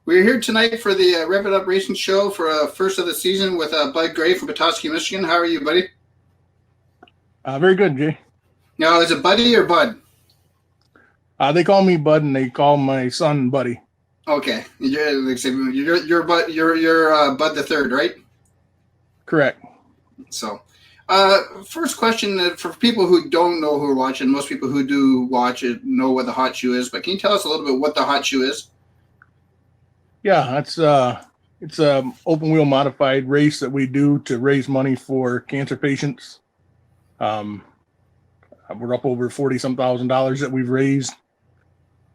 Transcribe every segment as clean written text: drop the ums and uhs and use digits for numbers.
We're here tonight for the Rev It Up Racing Show for first of the season with Bud Gray from Petoskey, Michigan. How are you, buddy? Very good, Jay. Now, is it Buddy or Bud? They call me Bud, and they call my son Buddy. Okay, you're Bud the third, right? Correct. So, first question for people who don't know who are watching. Most people who do watch it know what the Hotshoe is, but can you tell us a little bit what the Hotshoe is? Yeah, it's a open wheel modified race that we do to raise money for cancer patients. We're up over $40-some thousand that we've raised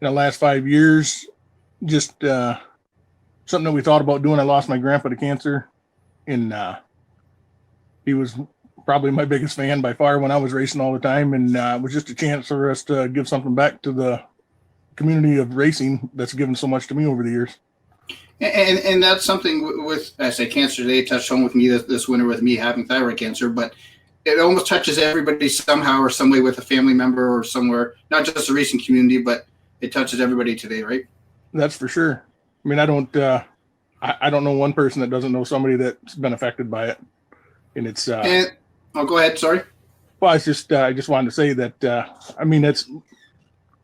in the last 5 years. Just something that we thought about doing. I lost my grandpa to cancer, and he was probably my biggest fan by far when I was racing all the time, and it was just a chance for us to give something back to the community of racing that's given so much to me over the years. And that's something with, I say, cancer today touched home with me this winter with me having thyroid cancer, but it almost touches everybody somehow or some way with a family member or somewhere, not just the racing community, but it touches everybody today, right? That's for sure. I mean, I don't know one person that doesn't know somebody that's been affected by it. And it's, go ahead. Sorry. Well, I just wanted to say that, I mean, it's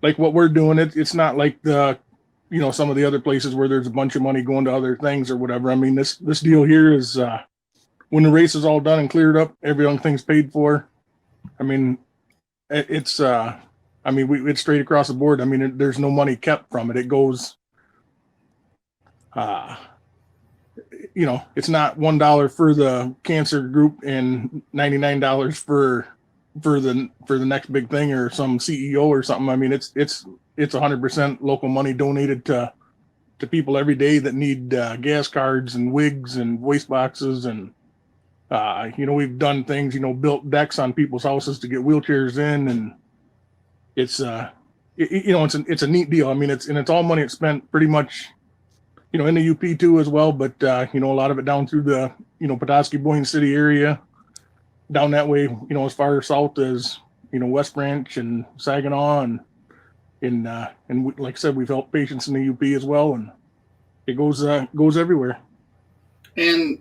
like what we're doing. It's not like some of the other places where there's a bunch of money going to other things or whatever. I mean, this deal here is when the race is all done and cleared up, everything's paid for. I mean, it's it's straight across the board. I mean, there's no money kept from it. It goes, it's not $1 for the cancer group and $99 for the next big thing or some CEO or something. I mean, it's 100% local money donated to people every day that need gas cards and wigs and waste boxes. And, we've done things, built decks on people's houses to get wheelchairs in. And it's, it's a neat deal. I mean, it's all money it's spent pretty much, in the UP too as well. But, a lot of it down through the, Petoskey, Boyne City area, down that way, as far south as, West Branch and Saginaw and like I said, we've helped patients in the UP as well, and it goes everywhere. And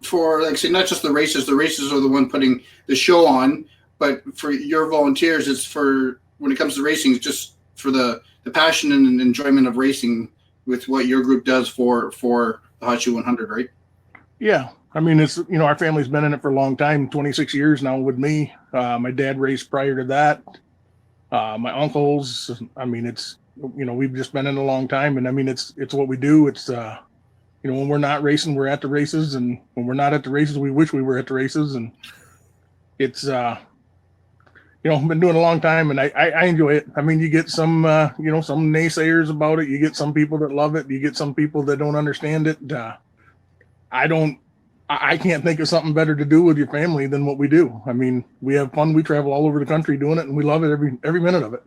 for, like I say, not just the races are the one putting the show on, but for your volunteers, it's for, when it comes to racing, it's just for the passion and enjoyment of racing with what your group does for the Hotshoe 100, right? Yeah. I mean, it's, our family's been in it for a long time, 26 years now with me. My dad raced prior to that. My uncles, I mean, it's, we've just been in a long time, and I mean, it's what we do. It's, when we're not racing, we're at the races, and when we're not at the races, we wish we were at the races. And it's, I've been doing it a long time, and I enjoy it. I mean, you get some, some naysayers about it. You get some people that love it. You get some people that don't understand it. I can't think of something better to do with your family than what we do. I mean, we have fun. We travel all over the country doing it, and we love it every minute of it.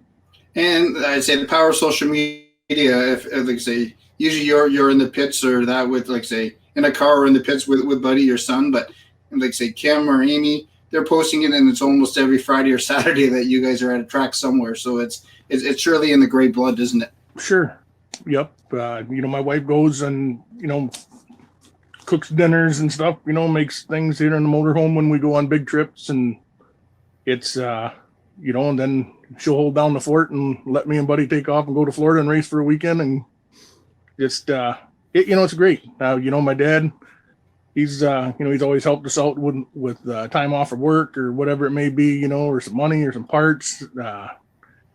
And I'd say the power of social media, if like say, usually you're in the pits or that with, like say, in a car or in the pits with Buddy, your son, but like say Kim or Amy, they're posting it, and it's almost every Friday or Saturday that you guys are at a track somewhere. So it's surely in the gray blood, isn't it? Sure. Yep. My wife goes and, cooks dinners and stuff, makes things here in the motorhome when we go on big trips, and it's, and then she'll hold down the fort and let me and Buddy take off and go to Florida and race for a weekend. And just, it's great. My dad, he's always helped us out with time off of work or whatever it may be, or some money or some parts.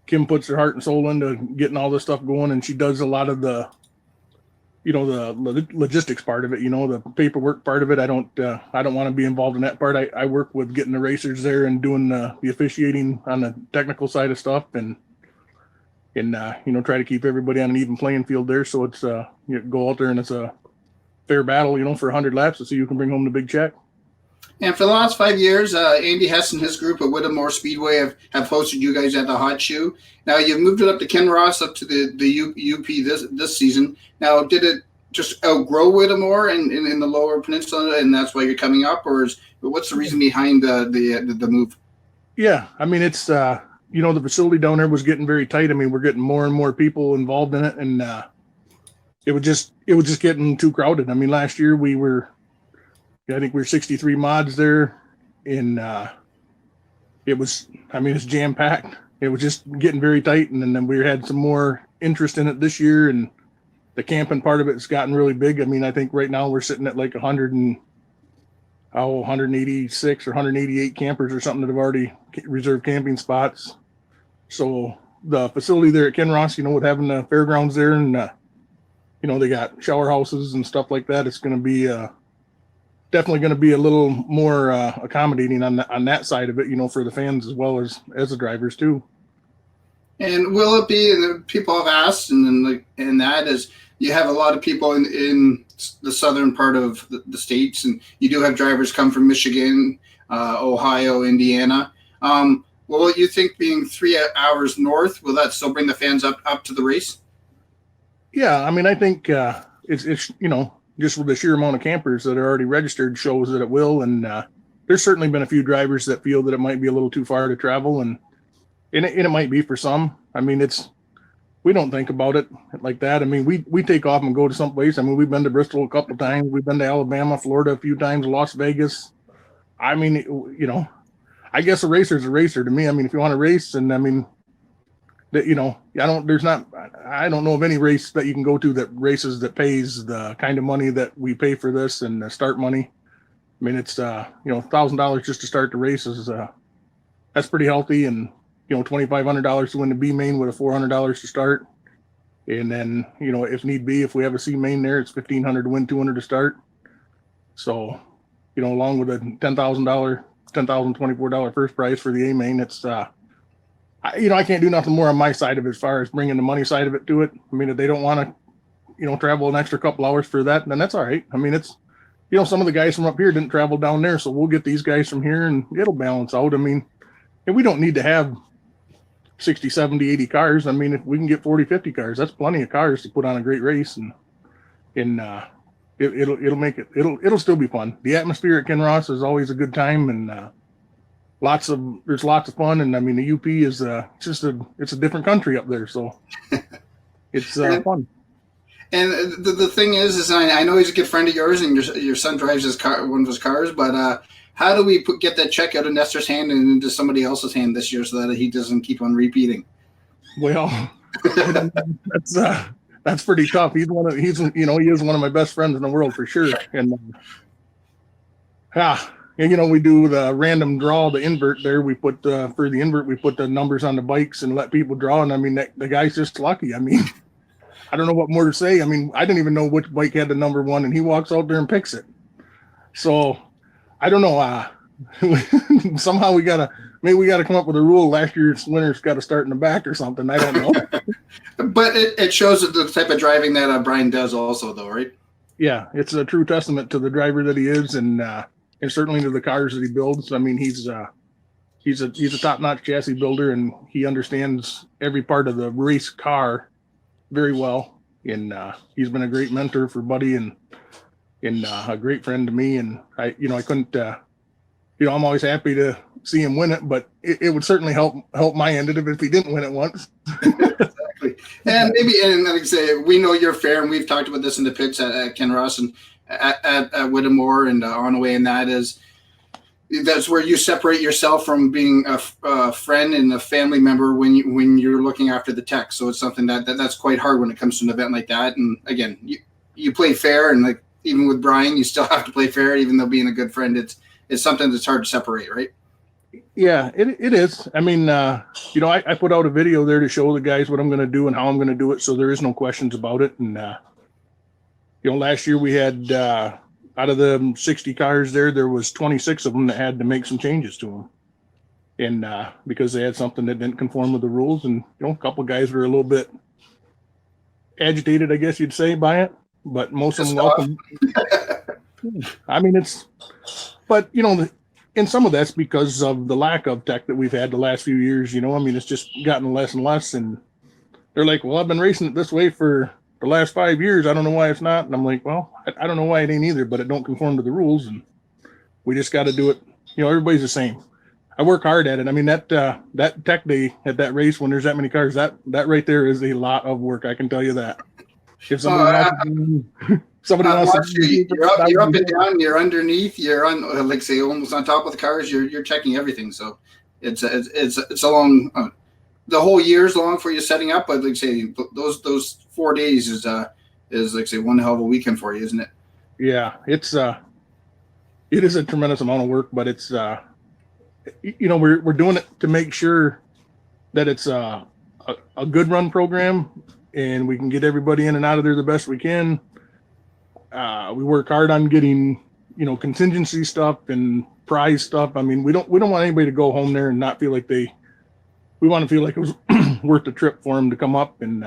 Kim puts her heart and soul into getting all this stuff going, and she does a lot of the, the logistics part of it, the paperwork part of it. I don't want to be involved in that part. I work with getting the racers there and doing the officiating on the technical side of stuff, and try to keep everybody on an even playing field there. So it's, go out there and it's a fair battle, for 100 laps to see who can bring home the big check. And for the last 5 years, Andy Hess and his group at Whittemore Speedway have hosted you guys at the Hotshoe. Now you've moved it up to Kinross, up to the UP this season. Now, did it just outgrow Whittemore in the Lower Peninsula, and that's why you're coming up, or what's the reason behind the move? Yeah, I mean, it's the facility down there was getting very tight. I mean, we're getting more and more people involved in it, and it was just getting too crowded. I mean, last year I think we were 63 mods there, and it's jam packed. It was just getting very tight, and then we had some more interest in it this year, and the camping part of it's gotten really big. I mean, I think right now we're sitting at like 186 or 188 campers or something that have already reserved camping spots. So the facility there at Kinross, with having the fairgrounds there, and they got shower houses and stuff like that, it's going to be definitely going to be a little more accommodating on that side of it, for the fans as well as the drivers too. And will it be? And people have asked, and that is, you have a lot of people in the southern part of the states, and you do have drivers come from Michigan, Ohio, Indiana. Well, you think being 3 hours north, will that still bring the fans up to the race? Yeah, I mean, I think it's just with the sheer amount of campers that are already registered shows that it will. And there's certainly been a few drivers that feel that it might be a little too far to travel, and it might be for some. I mean, we don't think about it like that. I mean, we take off and go to some place. I mean, we've been to Bristol a couple of times. We've been to Alabama, Florida a few times, Las Vegas. I mean, I guess a racer's a racer to me. I mean, if you want to race, and I mean, that I don't know of any race that you can go to that races that pays the kind of money that we pay for this and the start money. I mean, it's $1,000 just to start the race is that's pretty healthy, and $2,500 to win the B main with a $400 to start, and then if need be, if we have a C main there, it's $1,500 to win, $200 to start. So along with a $10,024 first prize for the A main, it's I can't do nothing more on my side of it as far as bringing the money side of it to it. I mean, if they don't want to, travel an extra couple hours for that, then that's all right. I mean, it's, some of the guys from up here didn't travel down there, so we'll get these guys from here and it'll balance out. I mean, and we don't need to have 60, 70, 80 cars. I mean, if we can get 40, 50 cars, that's plenty of cars to put on a great race, and it'll make it, it'll still be fun. The atmosphere at Kinross is always a good time, and there's lots of fun. And I mean, the UP is it's a different country up there, so it's fun. And the thing is I know he's a good friend of yours, and your son drives one of his cars, but how do we get that check out of Nestor's hand and into somebody else's hand this year so that he doesn't keep on repeating? Well, that's pretty tough. He is one of my best friends in the world for sure. And we do the random draw, the invert there. We put for the invert, we put the numbers on the bikes and let people draw. And I mean, the guy's just lucky. I mean, I don't know what more to say. I mean, I didn't even know which bike had the number 1, and he walks out there and picks it. So I don't know. Somehow we gotta come up with a rule. Last year's winner's got to start in the back or something. I don't know. But it shows the type of driving that Brian does also, though, right? Yeah, it's a true testament to the driver that he is, and certainly to the cars that he builds. I mean, he's a top-notch chassis builder, and he understands every part of the race car very well. And he's been a great mentor for Budy, and a great friend to me. And I couldn't, I'm always happy to see him win it, but it would certainly help my end of it if he didn't win it once. Exactly. And like I say, we know you're fair, and we've talked about this in the pits at Kinross and at Whittemore and on the way, and that's where you separate yourself from being a friend and a family member when you're looking after the tech. So it's something that's quite hard when it comes to an event like that. And again, you play fair, and like even with Brian, you still have to play fair, even though being a good friend, it's something that's hard to separate, right? Yeah, it is. I mean, I put out a video there to show the guys what I'm going to do and how I'm going to do it, so there is no questions about it. And last year we had out of the 60 cars there was 26 of them that had to make some changes to them, and because they had something that didn't conform with the rules, and a couple of guys were a little bit agitated, I guess you'd say, by it, but most of them welcome. I mean, but and some of that's because of the lack of tech that we've had the last few years. I mean, it's just gotten less and less, and they're like, well, I've been racing it this way for the last 5 years. I don't know why it's not. And I'm like, well, I don't know why it ain't either, but it don't conform to the rules, and we just got to do it. Everybody's the same. I work hard at it. I mean, that tech day at that race, when there's that many cars, that right there is a lot of work. I can tell you that. If somebody somebody wants to, you're up and down, you're underneath, you're on, like say, almost on top of the cars. You're checking everything. So it's a long. The whole year's long for you setting up, but like say those 4 days is like say one hell of a weekend for you, isn't it? Yeah, it is a tremendous amount of work, but it's we're doing it to make sure that it's a good run program and we can get everybody in and out of there the best we can. We work hard on getting contingency stuff and prize stuff. I mean, we don't want anybody to go home there and not feel like we want to feel like it was worth the trip for them to come up. And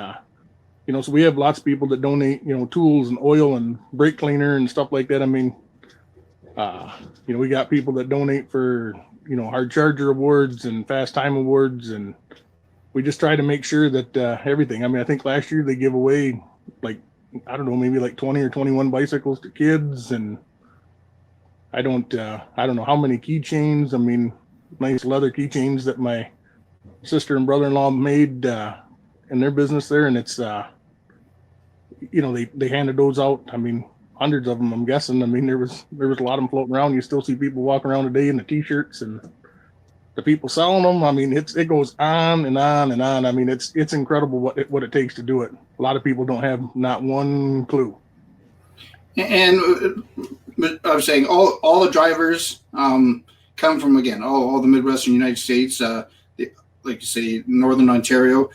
so we have lots of people that donate tools and oil and brake cleaner and stuff like that. I mean, we got people that donate for hard charger awards and fast time awards, and we just try to make sure that everything. I mean, I think last year they gave away maybe like 20 or 21 bicycles to kids, and I don't know how many keychains. I mean, nice leather keychains that my sister and brother-in-law made in their business there, and it's they handed those out. I mean, hundreds of them, I'm guessing. I mean, there was a lot of them floating around. You still see people walking around today in the t-shirts, and the people selling them. I mean, it goes on and on and on. I mean, it's incredible what it takes to do it. A lot of people don't have not one clue. And I was saying all the drivers come from, again, all the Midwestern United States, like you say, Northern Ontario.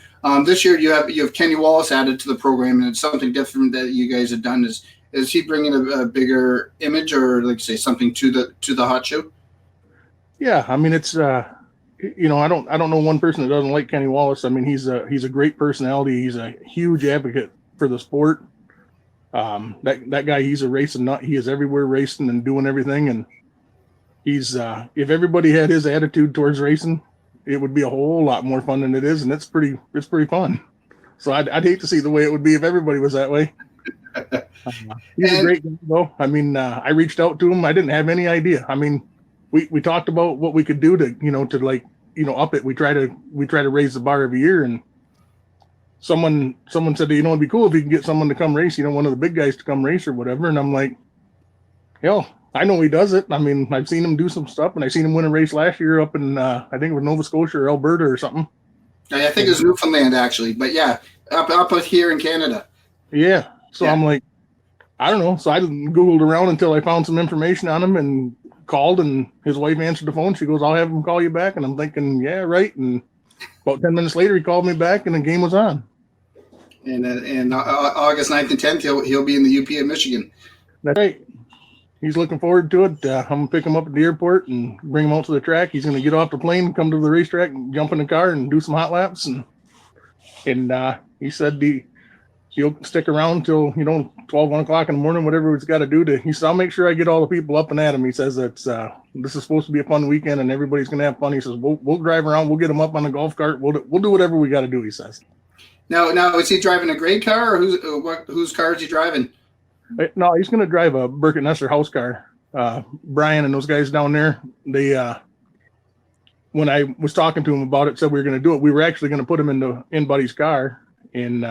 This year you have Kenny Wallace added to the program, and it's something different that you guys have done. Is he bringing a bigger image, or like say something to the Hotshoe? Yeah, I mean, it's I don't know one person that doesn't like Kenny Wallace. I mean, he's a great personality. He's a huge advocate for the sport. That guy, he's a racing nut. He is everywhere racing and doing everything. And he's if everybody had his attitude towards racing, it would be a whole lot more fun than it is, and it's pretty fun. So I'd hate to see the way it would be if everybody was that way. He's a great guy, though. I mean, I reached out to him. I didn't have any idea. I mean, we talked about what we could do to up it. We try to raise the bar every year, and someone said, it'd be cool if you can get someone to come race, one of the big guys to come race or whatever. And I'm like, hell, I know he does it. I mean, I've seen him do some stuff, and I seen him win a race last year up in I think it was Nova Scotia or Alberta or something. I think it was Newfoundland actually, but yeah, up here in Canada. Yeah. So yeah. I'm like, I don't know. So I Googled around until I found some information on him and called, and his wife answered the phone. She goes, I'll have him call you back. And I'm thinking, yeah, right. And about 10 minutes later, he called me back and the game was on. And August 9th and 10th, he'll be in the UP of Michigan. That's right. He's looking forward to it. I'm going to pick him up at the airport and bring him out to the track. He's going to get off the plane, come to the racetrack, and jump in the car and do some hot laps. And he said he'll stick around till 12, 1 o'clock in the morning, whatever he's got to do. He said, I'll make sure I get all the people up and at him. He says that this is supposed to be a fun weekend and everybody's going to have fun. He says we'll drive around, we'll get him up on the golf cart, we'll do whatever we got to do. He says. Now is he driving a gray car, or whose car is he driving? No, he's going to drive a Burkett Nesser house car. Brian and those guys down there, they when I was talking to him about it, said we were going to do it. We were actually going to put him in Budy's car, and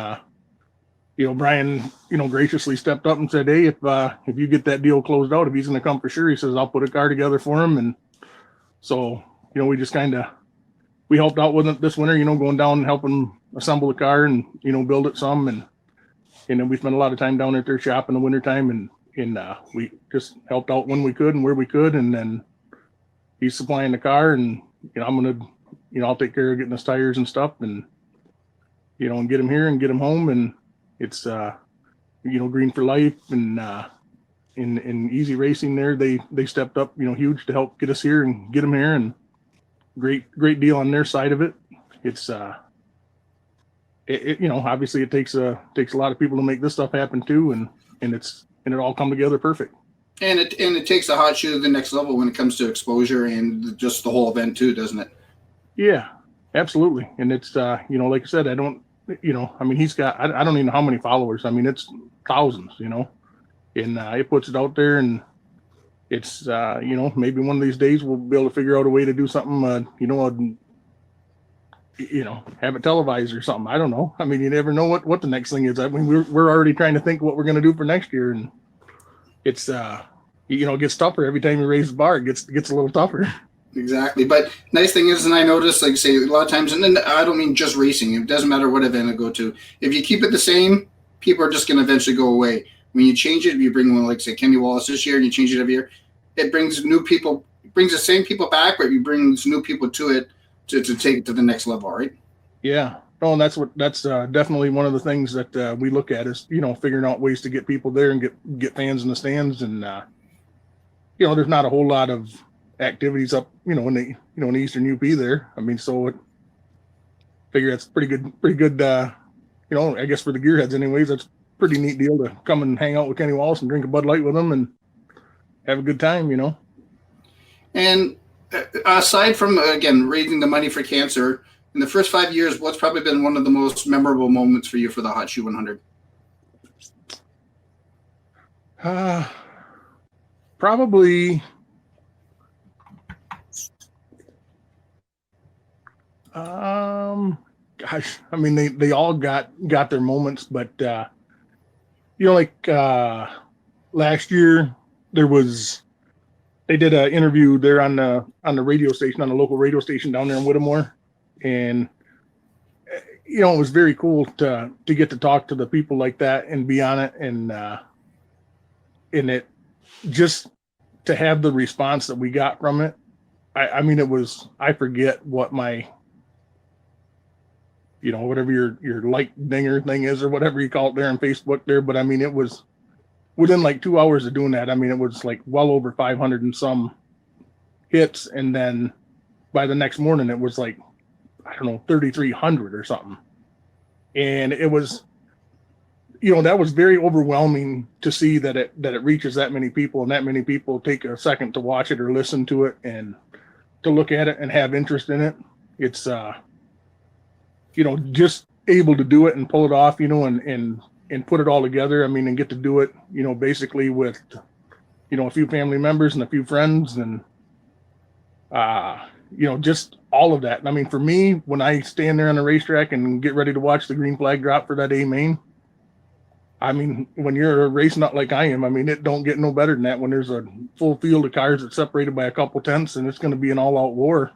Brian graciously stepped up and said, hey, if you get that deal closed out, if he's going to come for sure, he says I'll put a car together for him. And so we just we helped out with it this winter, going down and helping assemble the car and build it some, and then we spent a lot of time down at their shop in the wintertime, and we just helped out when we could and where we could. And then he's supplying the car, and I'm gonna I'll take care of getting his tires and stuff, and and get him here and get him home. And it's Green for Life and in Easy Racing there, they stepped up huge to help get us here and get him here, and great deal on their side of it. It's obviously it takes a lot of people to make this stuff happen too, and it all come together perfect. And it takes the Hotshoe to the next level when it comes to exposure and just the whole event too, doesn't it? Yeah, absolutely. And it's like I said, I don't he's got I don't even know how many followers. I mean, it's thousands, and it puts it out there, and it's maybe one of these days we'll be able to figure out a way to do something have it televised or something. I don't know. I mean, you never know what the next thing is. I mean, we're already trying to think what we're going to do for next year, and it's it gets tougher every time you raise the bar. It gets a little tougher. Exactly. But nice thing is, and I noticed, like say, a lot of times, and then I don't mean just racing. It doesn't matter what event I go to. If you keep it the same, people are just going to eventually go away. When you change it, if you bring one like say Kenny Wallace this year, and you change it every year, it brings new people. It brings the same people back, but you bring new people to it to take it to the next level, right? Yeah. Oh, and that's definitely one of the things that we look at is figuring out ways to get people there and get fans in the stands, and there's not a whole lot of activities up in the Eastern UP there. I mean, so figure that's pretty good I guess for the gearheads anyways. That's a pretty neat deal to come and hang out with Kenny Wallace and drink a Bud Light with him and have a good time. And aside from again raising the money for cancer, in the first 5 years, what's probably been one of the most memorable moments for you for the Hotshoe 100? Probably gosh, I mean they all got their moments, but last year they did an interview there on the radio station, on the local radio station down there in Whittemore, and it was very cool to get to talk to the people like that and be on it, and in it, just to have the response that we got from it. I mean, it was, I forget what my, whatever your like dinger thing is or whatever you call it there on Facebook there. But I mean, it was within like 2 hours of doing that. I mean, it was like well over 500 and some hits. And then by the next morning, it was like, I don't know, 3,300 or something. And it was, that was very overwhelming to see that it reaches that many people, and that many people take a second to watch it or listen to it and to look at it and have interest in it. It's, just able to do it and pull it off, and put it all together. I mean, and get to do it, basically with, a few family members and a few friends and, just all of that. I mean, for me, when I stand there on the racetrack and get ready to watch the green flag drop for that A main, I mean, when you're a race nut like I am, I mean, it don't get no better than that when there's a full field of cars that's separated by a couple tenths and it's going to be an all-out war.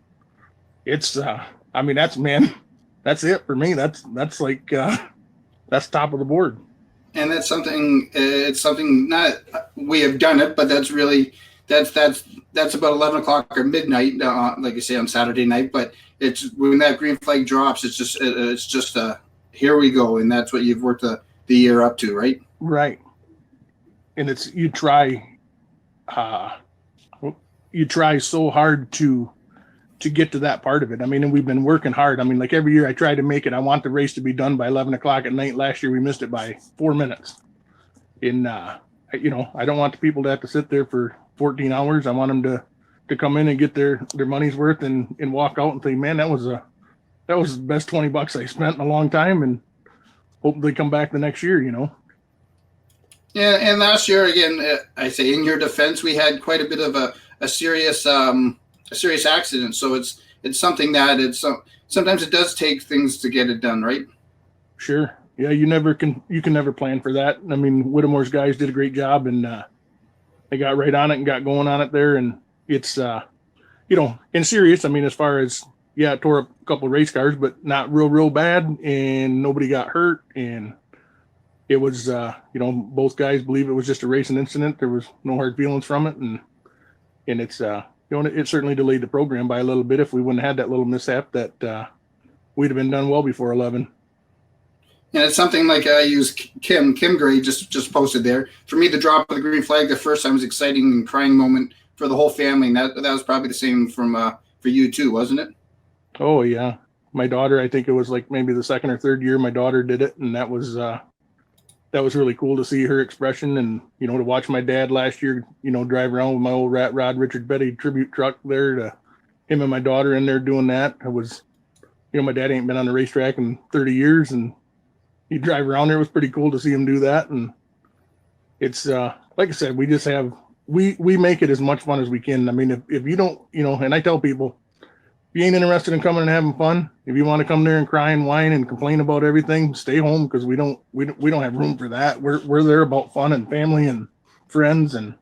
It's, I mean, that's it for me. That's like, that's top of the board. And that's something, it's something not, we have done it, but that's really, that's about 11 o'clock or midnight, like I say, on Saturday night. But it's when that green flag drops, it's just here we go. And that's what you've worked the year up to, right? Right. And it's, you try so hard to get to that part of it. I mean, and we've been working hard. I mean, like every year I try to make it. I want the race to be done by 11 o'clock at night. Last year we missed it by 4 minutes. And, I don't want the people to have to sit there for 14 hours. I want them to come in and get their money's worth and walk out and think, man, that was the best $20 I spent in a long time, and hope they come back the next year, Yeah. And last year, again, I say in your defense, we had quite a bit of a serious accident. So it's something that sometimes it does take things to get it done, right? Sure. Yeah. You can never plan for that. I mean, Whittemore's guys did a great job, and they got right on it and got going on it there. And it's, in serious, I mean, as far as, yeah, it tore up a couple of race cars, but not real bad, and nobody got hurt. And it was, both guys believe it was just a racing incident. There was no hard feelings from it. And it's, it certainly delayed the program by a little bit. If we wouldn't have had that little mishap, that we'd have been done well before 11. And it's something like I use Kim Gray just posted there. For me, the drop of the green flag the first time was exciting and crying moment for the whole family. And that was probably the same for you too, wasn't it? Oh yeah. My daughter, I think it was like maybe the second or third year my daughter did it. And that was really cool to see her expression, and, to watch my dad last year, drive around with my old rat rod, Richard Betty tribute truck there, to him and my daughter in there doing that. It was, my dad ain't been on the racetrack in 30 years, and he'd drive around there. It was pretty cool to see him do that. And it's, like I said, we just have, we make it as much fun as we can. I mean, if you don't, and I tell people, if you ain't interested in coming and having fun, if you want to come there and cry and whine and complain about everything, stay home, because we don't have room for that. We're there about fun and family and friends and,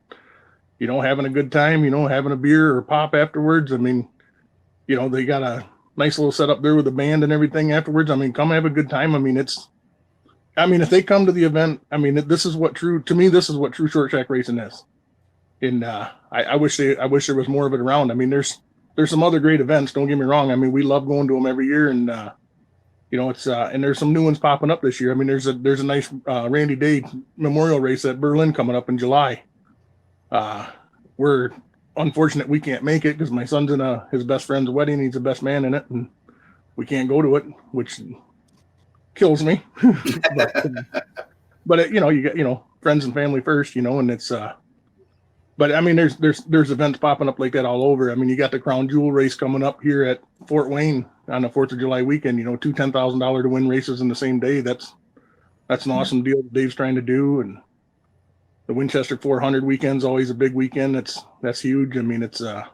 having a good time, having a beer or pop afterwards. I mean, they got a nice little setup there with a band and everything afterwards. I mean, come have a good time. I mean, if they come to the event, I mean, this is what true short track racing is. And I wish there was more of it around. I mean, there's some other great events. Don't get me wrong. I mean, we love going to them every year, and it's and there's some new ones popping up this year. I mean, there's a nice Randy Day Memorial Race at Berlin coming up in July. We're unfortunate we can't make it because my son's in his best friend's wedding. He's the best man in it, and we can't go to it, which kills me. but you got friends and family first, and it's. But I mean, there's events popping up like that all over. I mean, you got the Crown Jewel race coming up here at Fort Wayne on the 4th of July weekend. Two $10,000 to win races in the same day. That's an awesome deal that Dave's trying to do. And the Winchester 400 weekend's always a big weekend. That's huge. I mean, it's a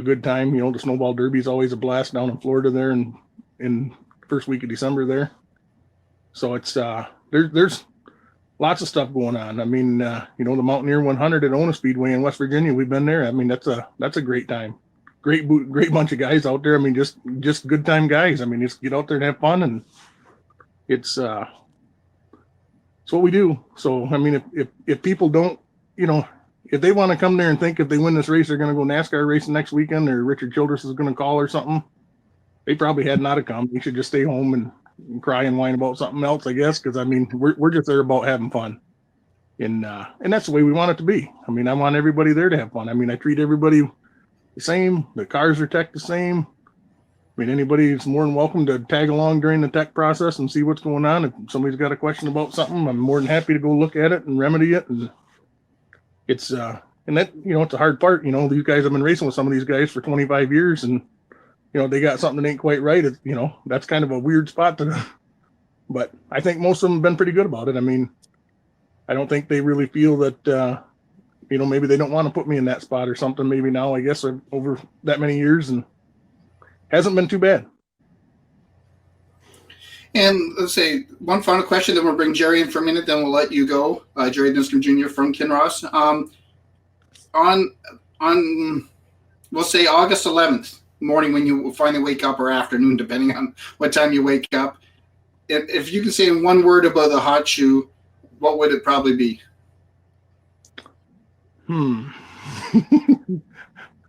good time. The Snowball Derby is always a blast down in Florida there, and in first week of December there. So it's there's lots of stuff going on. I mean, the Mountaineer 100 at Ona Speedway in West Virginia, we've been there. I mean, that's a great time. Great bunch of guys out there. I mean, just good time guys. I mean, just get out there and have fun, and it's what we do. So, I mean, if people don't, if they want to come there and think if they win this race, they're going to go NASCAR racing next weekend, or Richard Childress is going to call or something, they probably had not to come. They should just stay home and cry and whine about something else, I guess, because I mean we're just there about having fun, and that's the way we want it to be. I mean, I want everybody there to have fun. I mean, I treat everybody the same. The cars are tech the same. I mean, anybody's more than welcome to tag along during the tech process and see what's going on. If somebody's got a question about something, I'm more than happy to go look at it and remedy it. And it's and that it's a hard part. These guys have been racing with some of these guys for 25 years, and they got something that ain't quite right. That's kind of a weird spot but I think most of them have been pretty good about it. I mean, I don't think they really feel that, maybe they don't want to put me in that spot or something. Maybe now, I guess, over that many years, and hasn't been too bad. And let's say one final question, then we'll bring Gerry in for a minute, then we'll let you go. Gerry Liscumb Jr. from Kinross. On we'll say August 11th, morning when you finally wake up, or afternoon, depending on what time you wake up. If you can say in one word about the Hotshoe, what would it probably be?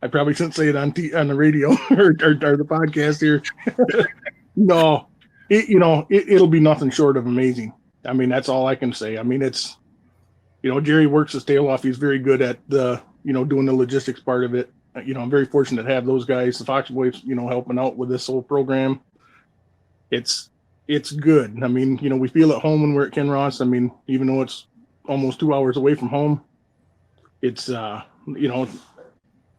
I probably shouldn't say it on the radio or the podcast here. No, it'll be nothing short of amazing. I mean, that's all I can say. I mean, it's, Gerry works his tail off. He's very good at doing the logistics part of it. I'm very fortunate to have those guys, the Fox Boys, helping out with this whole program. It's good. I mean, we feel at home when we're at Kinross. I mean, even though it's almost 2 hours away from home, it's,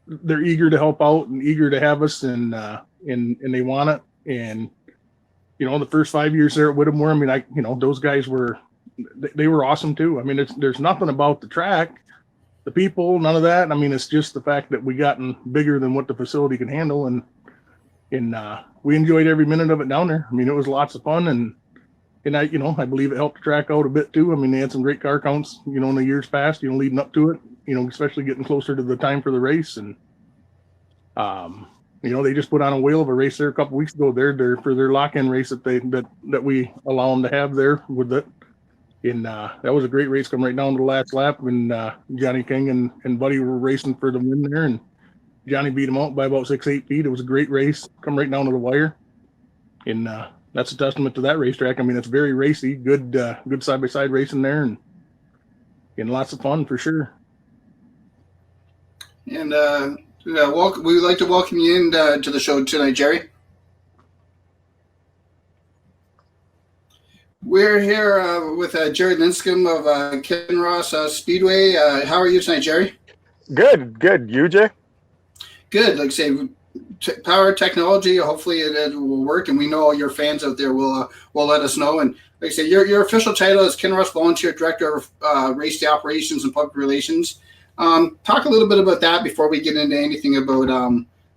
they're eager to help out and eager to have us, and they want it. And, the first 5 years there at Whittemore, I mean, those guys they were awesome too. I mean, there's nothing about the track, the people, none of that. I mean, it's just the fact that we gotten bigger than what the facility can handle, and we enjoyed every minute of it down there. I mean, it was lots of fun, and I believe it helped the track out a bit too. I mean, they had some great car counts, in the years past, leading up to it, especially getting closer to the time for the race. And, they just put on a whale of a race there a couple weeks ago there for their lock-in race that we allow them to have there with it. And that was a great race, come right down to the last lap, and Johnny King and Budy were racing for the win there, and Johnny beat him out by about 6-8 feet. It was a great race, come right down to the wire. And that's a testament to that racetrack. I mean, it's very racy, good side-by-side racing there, and lots of fun for sure. And we would like to welcome you in to the show tonight, Gerry. We're here with Gerry Liscumb of Kinross Speedway. How are you tonight, Gerry? Good. You, Jay? Good. Like I say, power technology. Hopefully it will work, and we know all your fans out there will let us know. And like I say, your official title is Kinross Volunteer Director of Race Day Operations and Public Relations. Talk a little bit about that before we get into anything about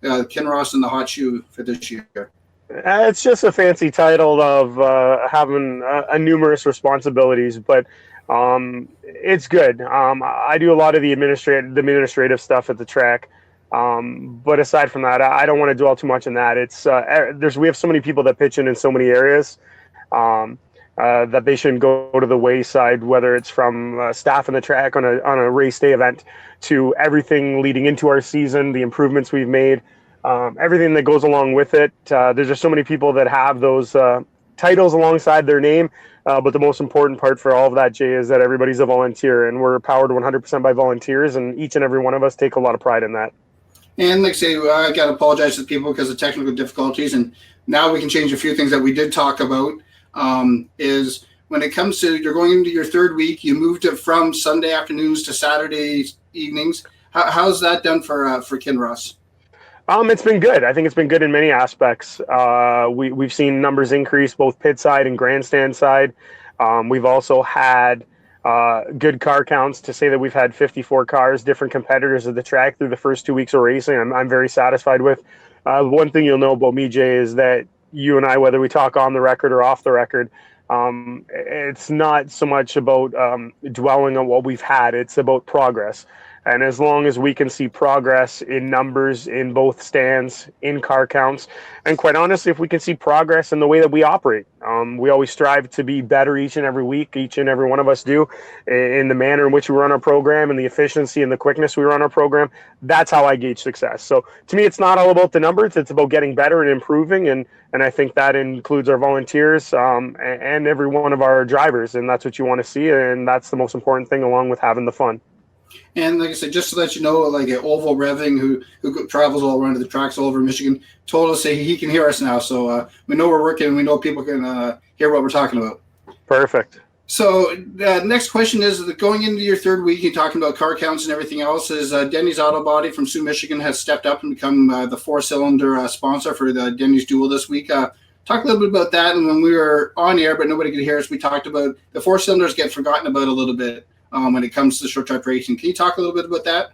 Kinross and the Hotshoe for this year? It's just a fancy title of having numerous responsibilities, but it's good. I do a lot of the administrative stuff at the track, but aside from that, I don't want to dwell too much on that. It's we have so many people that pitch in so many areas that they shouldn't go to the wayside. Whether it's from staff on the track on a race day event to everything leading into our season, the improvements we've made. Everything that goes along with it. There's just so many people that have those titles alongside their name. But the most important part for all of that, Jay, is that everybody's a volunteer, and we're powered 100% by volunteers, and each and every one of us take a lot of pride in that. And like I say, I got to apologize to people because of technical difficulties. And now we can change a few things that we did talk about. Is when it comes to you're going into your third week, you moved it from Sunday afternoons to Saturday evenings. How's that done for Kinross? It's been good. I think it's been good in many aspects. We've seen numbers increase both pit side and grandstand side. We've also had good car counts. To say that we've had 54 cars, different competitors at the track through the first 2 weeks of racing, I'm very satisfied with. One thing you'll know about me, Jay, is that you and I, whether we talk on the record or off the record, it's not so much about dwelling on what we've had. It's about progress. And as long as we can see progress in numbers in both stands, in car counts, and quite honestly, if we can see progress in the way that we operate, we always strive to be better each and every week, each and every one of us do, in the manner in which we run our program and the efficiency and the quickness we run our program. That's how I gauge success. So to me, it's not all about the numbers. It's about getting better and improving. And I think that includes our volunteers and every one of our drivers. And that's what you want to see. And that's the most important thing, along with having the fun. And like I said, just to let you know, like Oval Revving, who travels all around the tracks all over Michigan, told us that he can hear us now. So we know we're working, and we know people can hear what we're talking about. Perfect. So next question is, going into your third week, you're talking about car counts and everything else, is Denny's Auto Body from Sioux, Michigan has stepped up and become the four-cylinder sponsor for the Denny's Duel this week. Talk a little bit about that. And when we were on air, but nobody could hear us, we talked about the four-cylinders get forgotten about a little bit. When it comes to short track racing. Can you talk a little bit about that?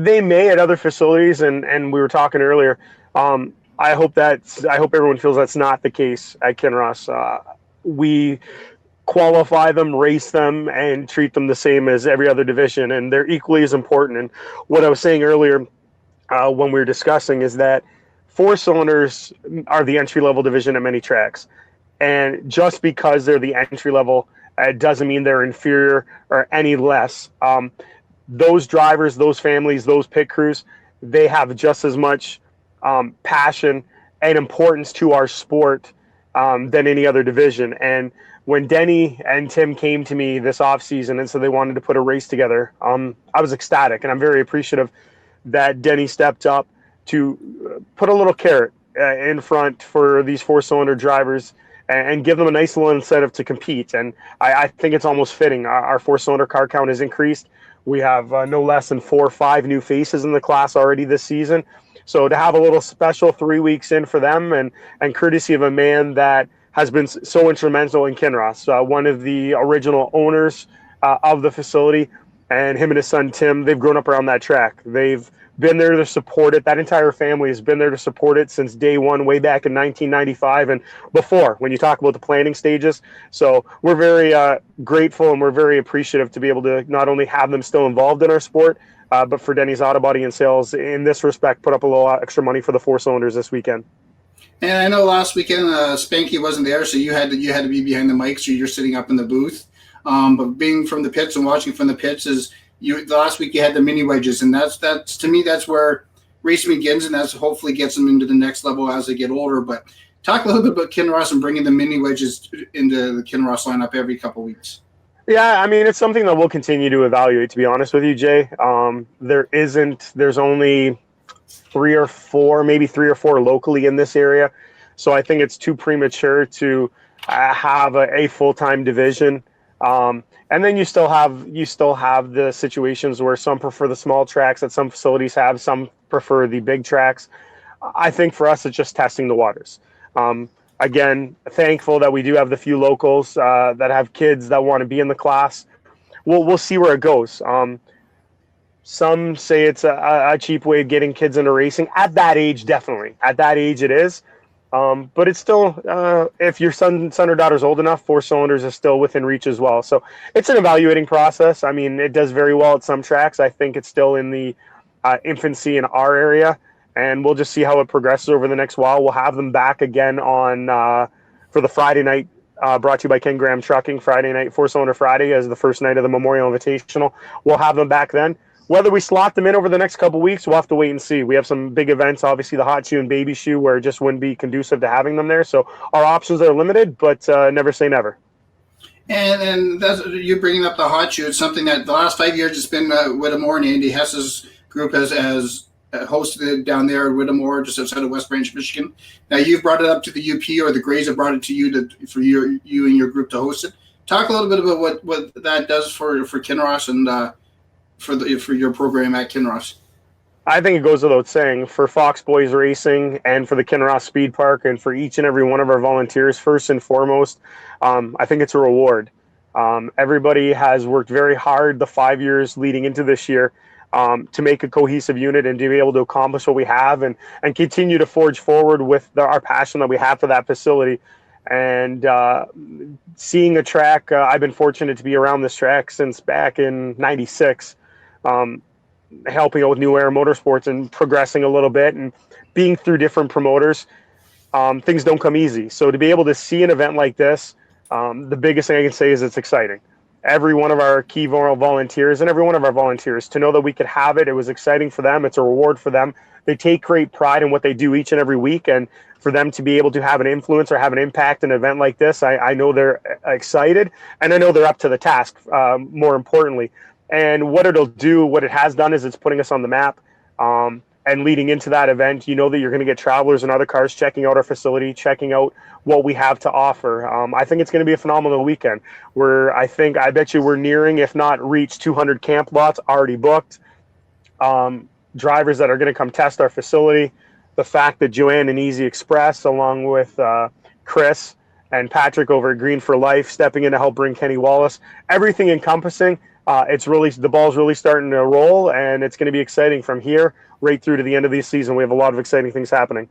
They may at other facilities, and we were talking earlier. I hope everyone feels that's not the case at Kinross. We qualify them, race them, and treat them the same as every other division, and they're equally as important. And what I was saying earlier when we were discussing is that four cylinders are the entry-level division at many tracks. And just because they're the entry-level, it doesn't mean they're inferior or any less. Those drivers, those families, those pit crews, they have just as much passion and importance to our sport than any other division. And when Denny and Tim came to me this offseason and said they wanted to put a race together, I was ecstatic, and I'm very appreciative that Denny stepped up to put a little carrot in front for these four-cylinder drivers and give them a nice little incentive to compete. And I think it's almost fitting. Our four-cylinder car count has increased. We have no less than 4 or 5 new faces in the class already this season. So to have a little special 3 weeks in for them, and courtesy of a man that has been so instrumental in Kinross, one of the original owners of the facility, and him and his son Tim, they've grown up around that track. They've been there to support it. That entire family has been there to support it since day one, way back in 1995 and before, when you talk about the planning stages. So we're very grateful, and we're very appreciative to be able to not only have them still involved in our sport, but for Denny's Auto Body and Sales, in this respect, put up a little extra money for the four cylinders this weekend. And I know last weekend Spanky wasn't there, so you had to be behind the mic, so you're sitting up in the booth. But being from the pits and watching from the pits is, the last week you had the mini wedges, and that's to me, that's where racing begins, and that's hopefully gets them into the next level as they get older. But talk a little bit about Kinross and bringing the mini wedges into the Kinross lineup every couple of weeks. Yeah, I mean, it's something that we'll continue to evaluate, to be honest with you, Jay. There's only 3 or 4, maybe 3 or 4 locally in this area. So I think it's too premature to have a full-time division. And then you still have the situations where some prefer the small tracks that some facilities have, some prefer the big tracks. I think for us, it's just testing the waters. Again, thankful that we do have the few locals that have kids that want to be in the class. We'll see where it goes. Some say it's a cheap way of getting kids into racing. At that age, definitely. At that age, it is. But it's still, if your son or daughter's old enough, 4 cylinders is still within reach as well. So it's an evaluating process. I mean, it does very well at some tracks. I think it's still in the infancy in our area, and we'll just see how it progresses over the next while. We'll have them back again on for the Friday night, brought to you by Ken Graham Trucking, Friday night, 4-cylinder Friday as the first night of the Memorial Invitational. We'll have them back then. Whether we slot them in over the next couple of weeks, we'll have to wait and see. We have some big events, obviously the Hotshoe and Baby Shoe, where it just wouldn't be conducive to having them there. So our options are limited, but never say never. And that's you bringing up the Hotshoe. It's something that the last 5 years it's been Whittemore and Andy Hess's group has hosted it down there at Whittemore, just outside of West Branch, Michigan. Now you've brought it up to the UP, or the Grays have brought it to you for you and your group to host it. Talk a little bit about what that does for Kinross and for your program at Kinross. I think it goes without saying, for Fox Boys Racing and for the Kinross Speedpark and for each and every one of our volunteers, first and foremost, I think it's a reward. Everybody has worked very hard the 5 years leading into this year to make a cohesive unit and to be able to accomplish what we have and continue to forge forward with our passion that we have for that facility. And seeing a track, I've been fortunate to be around this track since back in '96. Helping out with New Era Motorsports and progressing a little bit and being through different promoters, things don't come easy. So to be able to see an event like this, the biggest thing I can say is it's exciting. Every one of our key volunteers and every one of our volunteers, to know that we could have it, it was exciting for them. It's a reward for them. They take great pride in what they do each and every week. And for them to be able to have an influence or have an impact in an event like this, I know they're excited and I know they're up to the task, more importantly. And what it'll do, what it has done is it's putting us on the map. And leading into that event, you know that you're going to get travelers and other cars checking out our facility, checking out what we have to offer. I think it's going to be a phenomenal weekend. I bet you we're nearing, if not reach, 200 camp lots already booked. Drivers that are going to come test our facility. The fact that Joanne and Easy Express, along with Chris and Patrick over at Green for Life, stepping in to help bring Kenny Wallace, everything encompassing. The ball's really starting to roll, and it's going to be exciting from here right through to the end of the season. We have a lot of exciting things happening.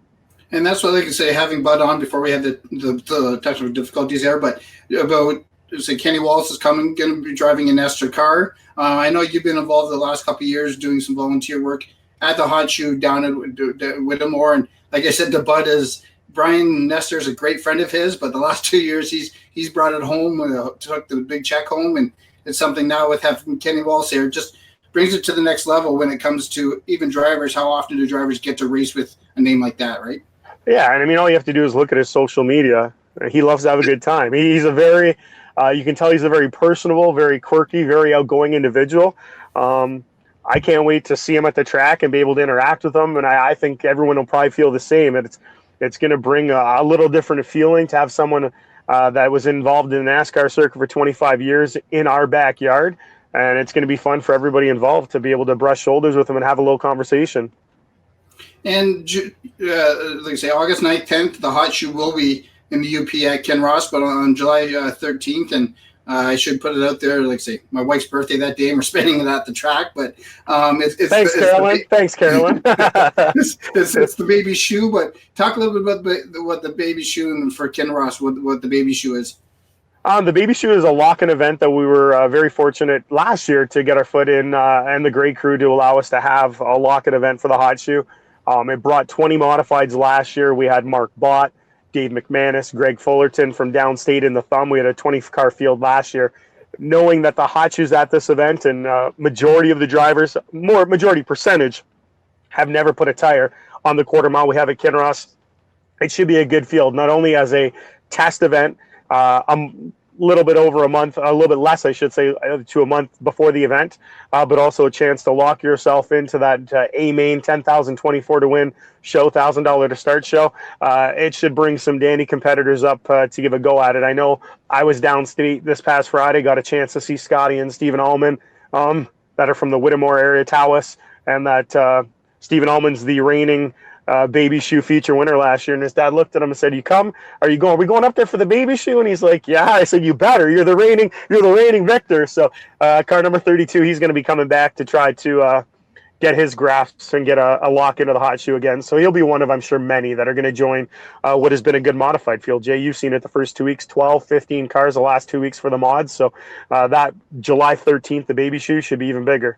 And that's what I can say, having Bud on before we had the technical difficulties there, but about, say, Kenny Wallace is going to be driving an Esther car. I know you've been involved the last couple of years doing some volunteer work at the Hotshoe down at Whittemore. And like I said, to Bud, Brian Nestor is a great friend of his, but the last 2 years he's brought it home, took the big check home, and it's something now with having Kenny Wallace here, just brings it to the next level when it comes to even drivers. How often do drivers get to race with a name like that, right? Yeah, and I mean, all you have to do is look at his social media. He loves to have a good time. He's a very, you can tell he's a very personable, very quirky, very outgoing individual. I can't wait to see him at the track and be able to interact with him, and I think everyone will probably feel the same. It's going to bring a little different feeling to have someone that was involved in the NASCAR circuit for 25 years in our backyard. And it's going to be fun for everybody involved to be able to brush shoulders with them and have a little conversation. And like I say, August 9th, 10th, the Hotshoe will be in the UP at Kinross, but on July 13th, and I should put it out there, like I say, my wife's birthday that day, and we're spending it at the track. But Thanks, Carolyn. Thanks, Carolyn. It's the baby shoe, but talk a little bit about what the baby shoe and for Kinross, what the baby shoe is. The baby shoe is a lock-in event that we were very fortunate last year to get our foot in, and the great crew to allow us to have a lock-in event for the Hotshoe. It brought 20 modifieds last year. We had Mark Bott, Dave McManus, Greg Fullerton from downstate in the Thumb. We had a 20-car field last year. Knowing that the Hotshoe's at this event and majority of the drivers, majority percentage, have never put a tire on the quarter mile we have at Kinross, it should be a good field, not only as a test event, a little bit over a month, a little bit less, I should say, to a month before the event, but also a chance to lock yourself into that A-main 10,024 to win show, $1,000 to start show. It should bring some dandy competitors up to give a go at it. I know I was downstate this past Friday, got a chance to see Scotty and Stephen Allman that are from the Whittemore area, Tawas, and that Stephen Allman's the reigning baby shoe feature winner last year. And his dad looked at him and said, are we going up there for the baby shoe? And he's like, yeah. I said, you better, you're the reigning victor. So car number 32, he's going to be coming back to try to get his grasps and get a lock into the Hotshoe again. So he'll be one of, I'm sure, many that are going to join what has been a good modified field. Jay, you've seen it the first 2 weeks, 12, 15 cars the last 2 weeks for the mods. So that July 13th, the baby shoe should be even bigger.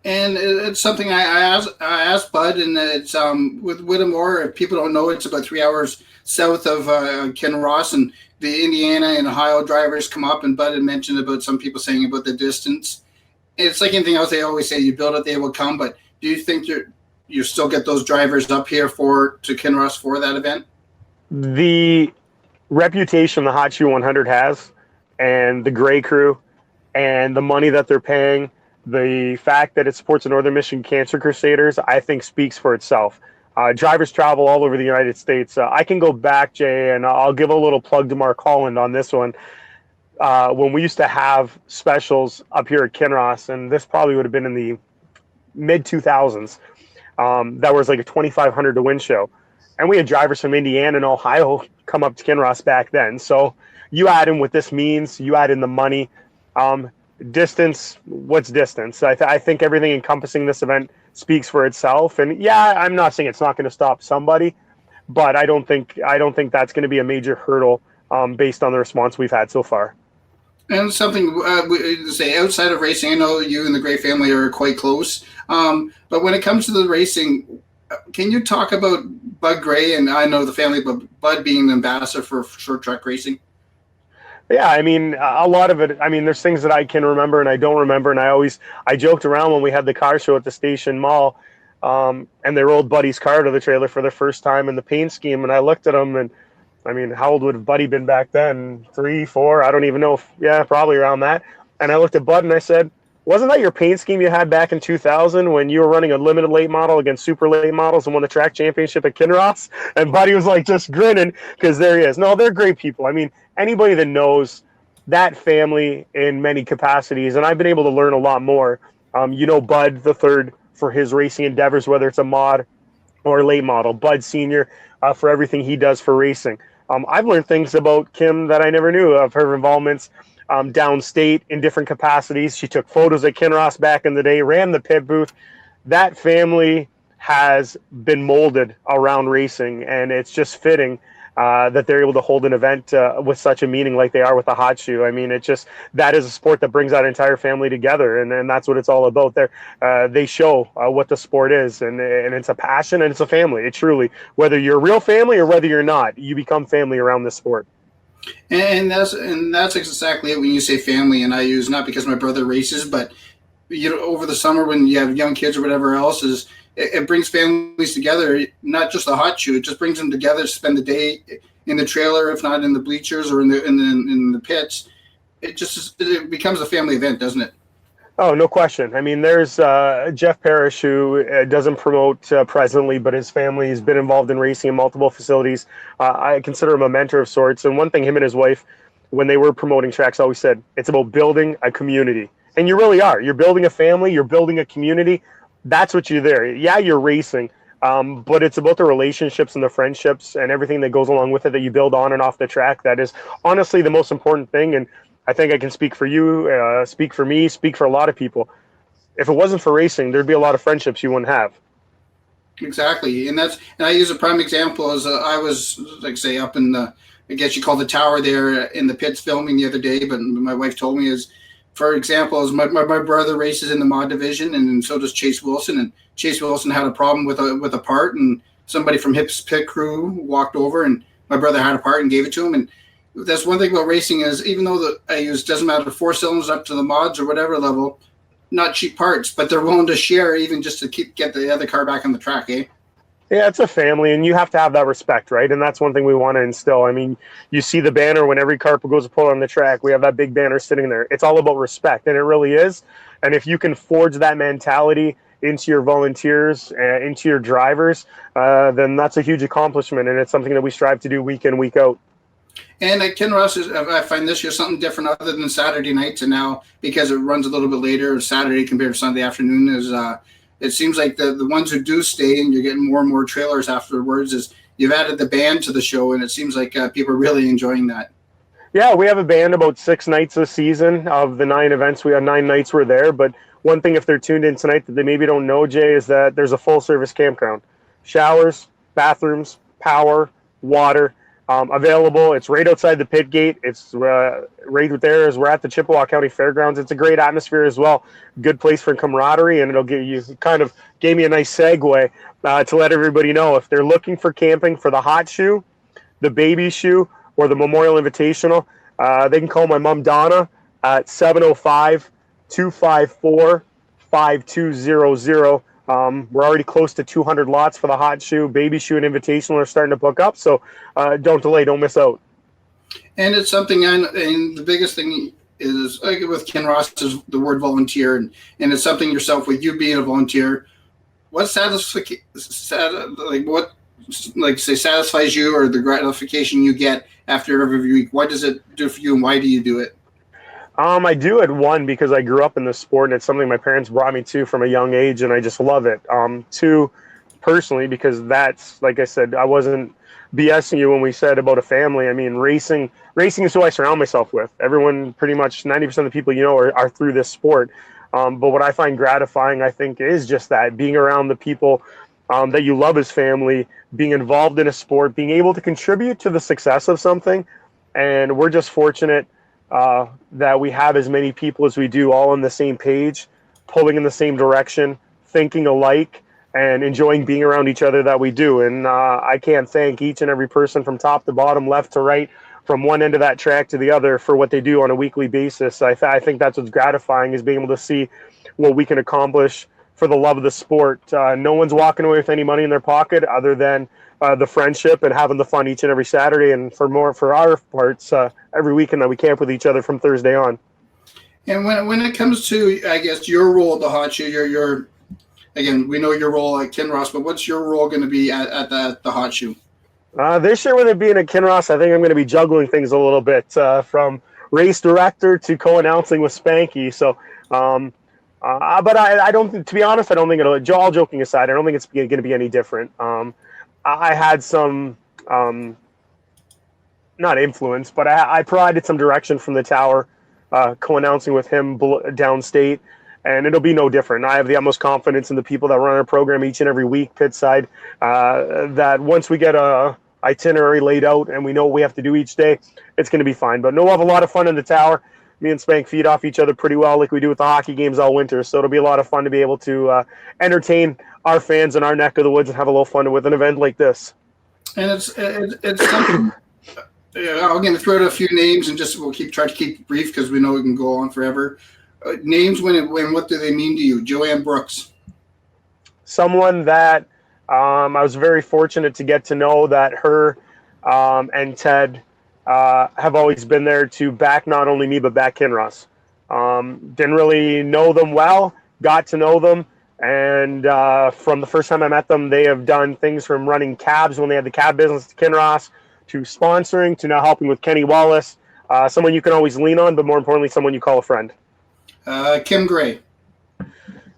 And it's something I asked Bud, and it's with Whittemore. If people don't know, it's about 3 hours south of Kinross, and the Indiana and Ohio drivers come up, and Bud had mentioned about some people saying about the distance. It's like anything else. They always say you build it, they will come. But do you think you still get those drivers up here to Kinross for that event? The reputation the Hotshoe 100 has, and the Gray Crew, and the money that they're paying, the fact that it supports the Northern Michigan Cancer Crusaders, I think speaks for itself. Drivers travel all over the United States. I can go back, Jay, and I'll give a little plug to Mark Holland on this one. When we used to have specials up here at Kinross, and this probably would have been in the mid-2000s, that was like a 2,500 to win show. And we had drivers from Indiana and Ohio come up to Kinross back then. So you add in what this means, you add in the money. Distance, what's distance? I think everything encompassing this event speaks for itself. And yeah, I'm not saying it's not going to stop somebody, but I don't think that's going to be a major hurdle based on the response we've had so far. And something we say outside of racing, I know you and the Gray family are quite close. But when it comes to the racing, can you talk about Bud Gray? And I know the family, but Bud being the ambassador for short track racing. Yeah, I mean, a lot of it, I mean, there's things that I can remember and I don't remember. And I joked around when we had the car show at the Station Mall, and they rolled Buddy's car to the trailer for the first time in the paint scheme. And I looked at him, and I mean, how old would have Buddy been back then? 3, 4? I don't even know. Probably around that. And I looked at Bud and I said, wasn't that your paint scheme you had back in 2000 when you were running a limited late model against super late models and won the track championship at Kinross? And Buddy was like just grinning because there he is. No, they're great people. I mean, anybody that knows that family in many capacities, and I've been able to learn a lot more. Bud the third for his racing endeavors, whether it's a mod or a late model. Bud Senior for everything he does for racing. I've learned things about Kim that I never knew of her involvements downstate in different capacities. She took photos at Kinross back in the day, ran the pit booth. That family has been molded around racing, and it's just fitting that they're able to hold an event with such a meaning like they are with the Hotshoe. I mean, that is a sport that brings that entire family together, and that's what it's all about. They show what the sport is, and it's a passion and it's a family. It truly, whether you're a real family or whether you're not, you become family around this sport. And that's exactly it when you say family. And I use, not because my brother races, but over the summer when you have young kids or whatever else, it brings families together. Not just the Hotshoe, it just brings them together to spend the day in the trailer, if not in the bleachers or in the pits. It becomes a family event, doesn't it? Oh, no question. I mean, there's Jeff Parrish, who doesn't promote presently, but his family has been involved in racing in multiple facilities. I consider him a mentor of sorts. And one thing him and his wife, when they were promoting tracks, always said, it's about building a community. And you really are. You're building a family. You're building a community. That's what you're there. Yeah, you're racing, but it's about the relationships and the friendships and everything that goes along with it that you build on and off the track. That is honestly the most important thing. And I think I can speak for you, speak for me, speak for a lot of people. If it wasn't for racing, there'd be a lot of friendships you wouldn't have. Exactly. And I use a prime example as I was, like, say, up in I guess you call the tower there in the pits filming the other day, but my wife told me for example, my brother races in the mod division, and so does Chase Wilson. And Chase Wilson had a problem with a part, and somebody from Hip's pit crew walked over, and my brother had a part and gave it to him. And that's one thing about racing is, even though doesn't matter 4 cylinders up to the mods or whatever level, not cheap parts, but they're willing to share even just to get the other car back on the track, eh? Yeah, it's a family, and you have to have that respect, right? And that's one thing we want to instill. I mean, you see the banner when every car goes to pull on the track. We have that big banner sitting there. It's all about respect, and it really is. And if you can forge that mentality into your volunteers, into your drivers, then that's a huge accomplishment, and it's something that we strive to do week in, week out. And at Kinross, I find this year something different other than Saturday nights, and now because it runs a little bit later, Saturday compared to Sunday afternoon, is it seems like the ones who do stay, and you're getting more and more trailers afterwards, is you've added the band to the show, and it seems like people are really enjoying that. Yeah, we have a band about 6 nights this season. Of the 9 events, we have 9 nights we're there. But one thing, if they're tuned in tonight, that they maybe don't know, Jay, is that there's a full-service campground. Showers, bathrooms, power, water, available. It's right outside the pit gate. It's right there as we're at the Chippewa County Fairgrounds. It's a great atmosphere as well. Good place for camaraderie, and it'll give you kind of gave me a nice segue to let everybody know if they're looking for camping for the Hotshoe, the Baby Shoe, or the Memorial Invitational, they can call my mom Donna at 705-254-5200. We're already close to 200 lots for the Hotshoe, Baby Shoe, and Invitational are starting to book up. So don't delay, don't miss out. And it's something, and the biggest thing is like with Kinross is the word volunteer, and it's something yourself with you being a volunteer. What satisfies you, or the gratification you get after every week? What does it do for you, and why do you do it? I do it, one, because I grew up in the sport and it's something my parents brought me to from a young age, and I just love it. Two, personally, because that's, like I said, I wasn't BSing you when we said about a family. I mean, racing is who I surround myself with. Everyone, pretty much 90% of the people are through this sport. But what I find gratifying, I think, is just that, being around the people that you love as family, being involved in a sport, being able to contribute to the success of something. And we're just fortunate that we have as many people as we do, all on the same page, pulling in the same direction, thinking alike, and enjoying being around each other that we do. And I can't thank each and every person from top to bottom, left to right, from one end of that track to the other, for what they do on a weekly basis. I think that's what's gratifying, is being able to see what we can accomplish for the love of the sport. No one's walking away with any money in their pocket other than the friendship and having the fun each and every Saturday, and for our parts, every weekend that we camp with each other from Thursday on. And when it comes to, I guess, your role at the Hotshoe, your again, we know your role at Kinross, but what's your role going to be at the Hotshoe? This year, with it being at Kinross, I think I'm going to be juggling things a little bit, from race director to co-announcing with Spanky. So, but I don't, to be honest, I don't think it'll, all joking aside, I don't think it's going to be any different. I had some, not influence, but I provided some direction from the tower, co-announcing with him downstate, and it'll be no different. I have the utmost confidence in the people that run our program each and every week, pit side, that once we get a itinerary laid out and we know what we have to do each day, it's going to be fine. But we'll have a lot of fun in the tower. Me and Spank feed off each other pretty well, like we do with the hockey games all winter. So it'll be a lot of fun to be able to entertain our fans in our neck of the woods and have a little fun with an event like this. And it's something. I'm going to throw out a few names, and we'll try to keep brief, because we know we can go on forever. Names, when what do they mean to you? Joanne Brooks. Someone that I was very fortunate to get to know, that her and Ted have always been there to back not only me, but back Kinross. Didn't really know them well, got to know them, and from the first time I met them, they have done things from running cabs when they had the cab business to Kinross, to sponsoring, to now helping with Kenny Wallace. Someone you can always lean on, but more importantly, someone you call a friend. Kim Gray.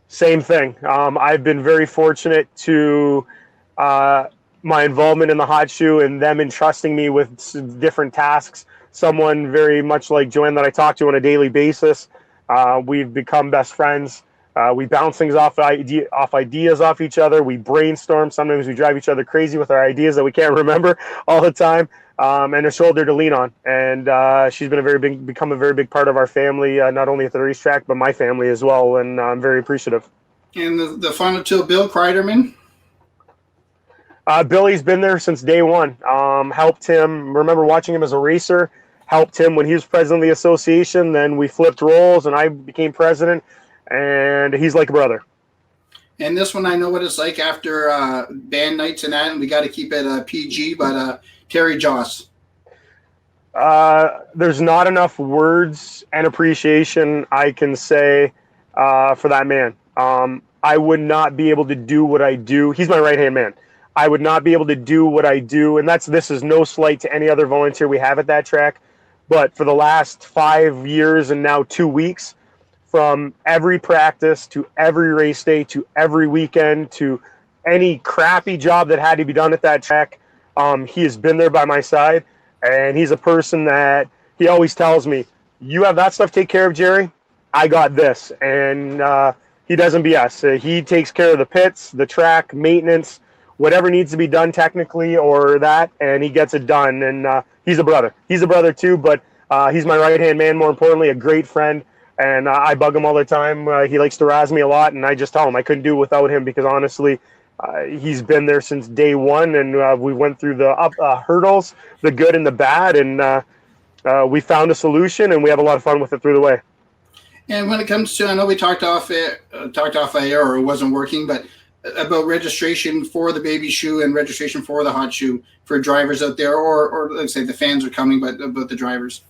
Same thing. I've been very fortunate to my involvement in the Hotshoe and them entrusting me with different tasks. Someone very much like Joanne that I talk to on a daily basis. We've become best friends. We bounce things off ideas off each other. We brainstorm. Sometimes we drive each other crazy with our ideas that we can't remember all the time. And a shoulder to lean on. And she's been become a very big part of our family, not only at the racetrack, but my family as well. And I'm very appreciative. And the final two, Bill Kreiderman. Billy's been there since day one. Helped him. Remember watching him as a racer. Helped him when he was president of the association. Then we flipped roles, and I became president. And he's like a brother. And this one, I know what it's like after band nights and that, and we got to keep it PG. But Terry Joss. There's not enough words and appreciation I can say for that man. I would not be able to do what I do. He's my right-hand man. I would not be able to do what I do, and this is no slight to any other volunteer we have at that track, but for the last 5 years and now 2 weeks, from every practice to every race day to every weekend to any crappy job that had to be done at that track. He has been there by my side, and he's a person that he always tells me, you have that stuff to take care of, Jerry. I got this. And he doesn't BS. He takes care of the pits, the track, maintenance, whatever needs to be done technically or that, and he gets it done. And he's a brother. He's a brother too, but he's my right-hand man, more importantly, a great friend. And I bug him all the time. He likes to razz me a lot, and I just tell him I couldn't do it without him because honestly, he's been there since day one, and we went through the hurdles, the good and the bad, and we found a solution, and we have a lot of fun with it through the way. And when it comes to, I know we talked off air, or it wasn't working, but about registration for the baby shoe and registration for the hot shoe for drivers out there, or let's say the fans are coming, but about the drivers.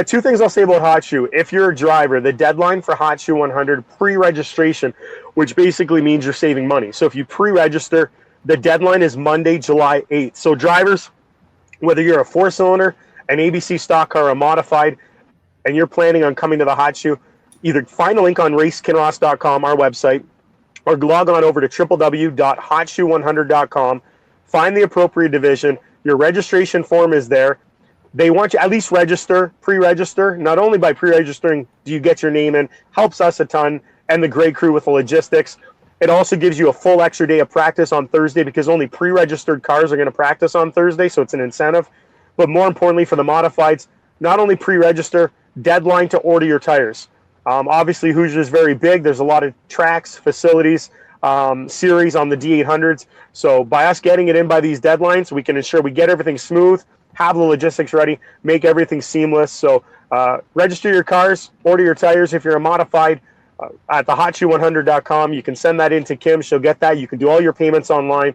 Two things I'll say about Hotshoe. If you're a driver, the deadline for Hotshoe 100 pre-registration, which basically means you're saving money. So if you pre-register, the deadline is Monday, July 8th. So drivers, whether you're a four-cylinder, an ABC stock car, a modified, and you're planning on coming to the Hotshoe, either find the link on racekinross.com, our website, or log on over to www.hotshoe100.com, find the appropriate division. Your registration form is there. They want you at least register, pre-register. Not only by pre-registering do you get your name in, helps us a ton and the great crew with the logistics. It also gives you a full extra day of practice on Thursday because only pre-registered cars are going to practice on Thursday, so it's an incentive. But more importantly for the modifieds, not only pre-register, deadline to order your tires. Obviously, Hoosier is very big. There's a lot of tracks, facilities, series on the D800s. So by us getting it in by these deadlines, we can ensure we get everything smooth, have the logistics ready, make everything seamless. So register your cars, order your tires. If you're a modified, at the hotshoe100.com, you can send that in to Kim. She'll get that. You can do all your payments online.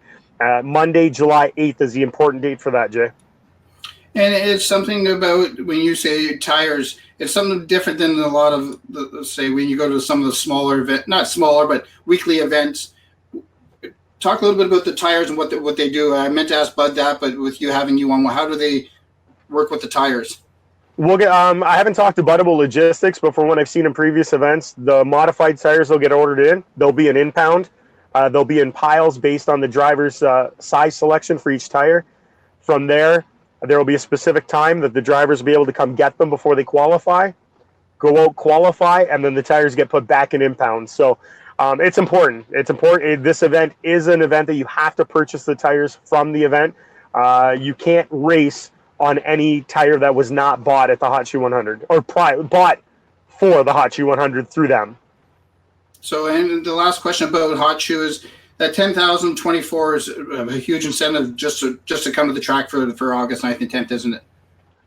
Monday, July 8th is the important date for that, Jay. And it's something about when you say tires, it's something different than a lot of, say, when you go to some of the smaller event, not smaller, but weekly events. Talk a little bit about the tires and what they do. I meant to ask Bud that, but with you having you on, how do they work with the tires? We'll get. I haven't talked to Bud about logistics, but from what I've seen in previous events, the modified tires will get ordered in. They'll be an impound. They'll be in piles based on the driver's size selection for each tire. From there will be a specific time that the drivers will be able to come get them before they qualify, go out, qualify, and then the tires get put back in impounds. So it's important. It's important. This event is an event that you have to purchase the tires from the event. You can't race on any tire that was not bought at the Hotshoe 100 or bought for the Hotshoe 100 through them. So, and the last question about Hotshoe is that 10,024 is a huge incentive just to come to the track for August 9th and 10th, isn't it?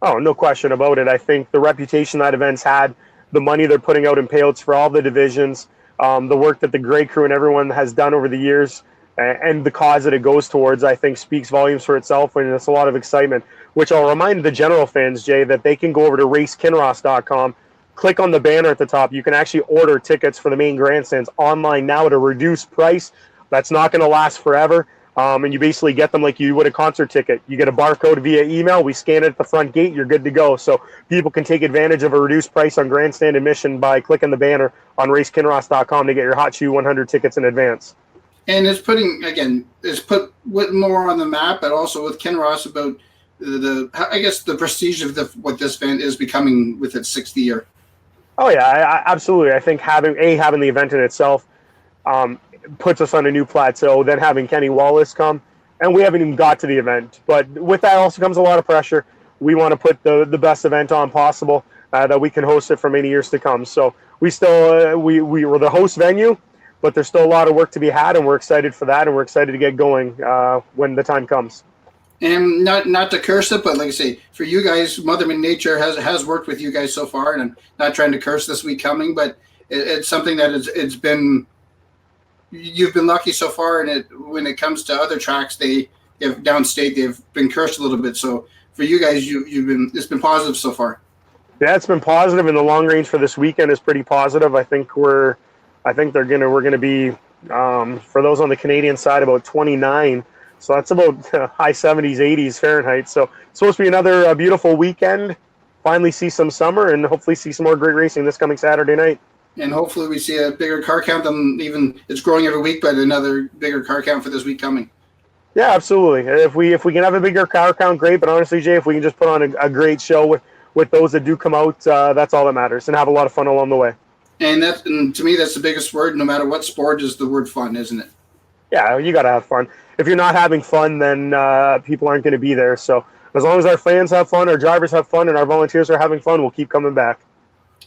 Oh, no question about it. I think the reputation that event's had, the money they're putting out in payouts for all the divisions, the work that the Grey Crew and everyone has done over the years, and the cause that it goes towards, I think speaks volumes for itself, and it's a lot of excitement, which I'll remind the general fans, Jay, that they can go over to racekinross.com, click on the banner at the top. You can actually order tickets for the main grandstands online now at a reduced price. That's not going to last forever, and you basically get them like you would a concert ticket. You get a barcode via email. We scan it at the front gate. You're good to go. So people can take advantage of a reduced price on grandstand admission by clicking the banner on racekinross.com to get your Hotshoe 100 tickets in advance. And it's put Whittemore on the map, but also with Kinross about the prestige of what this event is becoming with its 6th year. Oh yeah, absolutely. I think having the event in itself puts us on a new plateau. Then having Kenny Wallace come, and we haven't even got to the event. But with that also comes a lot of pressure. We want to put the best event on possible that we can host it for many years to come. So we still we were the host venue, but there's still a lot of work to be had, and we're excited for that, and we're excited to get going when the time comes. And not to curse it, but like I say, for you guys, Mother Nature has worked with you guys so far, and I'm not trying to curse this week coming, but it's something that you've been lucky so far, and when it comes to other tracks, they have downstate, they've been cursed a little bit. So for you guys, it's been positive so far. Yeah, it's been positive, and the long range for this weekend is pretty positive. I think we're gonna be for those on the Canadian side about 29. So that's about high 70s, 80s Fahrenheit. So it's supposed to be another beautiful weekend. Finally see some summer and hopefully see some more great racing this coming Saturday night. And hopefully we see a bigger car count than even it's growing every week, but another bigger car count for this week coming. Yeah, absolutely. If we can have a bigger car count, great. But honestly, Jay, if we can just put on a great show with those that do come out, that's all that matters, and have a lot of fun along the way. And to me, that's the biggest word. No matter what sport, is the word fun, isn't it? Yeah, you got to have fun. If you're not having fun, then people aren't going to be there. So as long as our fans have fun, our drivers have fun, and our volunteers are having fun, we'll keep coming back.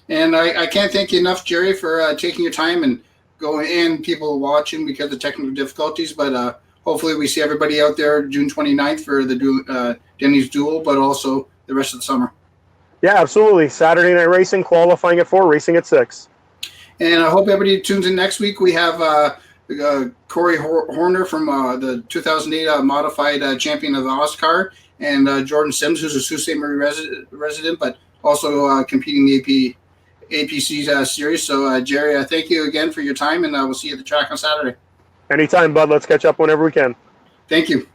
And I can't thank you enough, Gerry, for taking your time and going in, people watching because of technical difficulties. But hopefully we see everybody out there June 29th for the Denny's Duel, but also the rest of the summer. Yeah, absolutely. Saturday night racing, qualifying at 4, racing at 6. And I hope everybody tunes in next week. We have Corey Horner from the 2008 modified champion of the Oscar, and Jordan Sims, who's a Sault Ste. Marie resident, but also competing in the APC series. So, Gerry, thank you again for your time, and we'll see you at the track on Saturday. Anytime, bud. Let's catch up whenever we can. Thank you.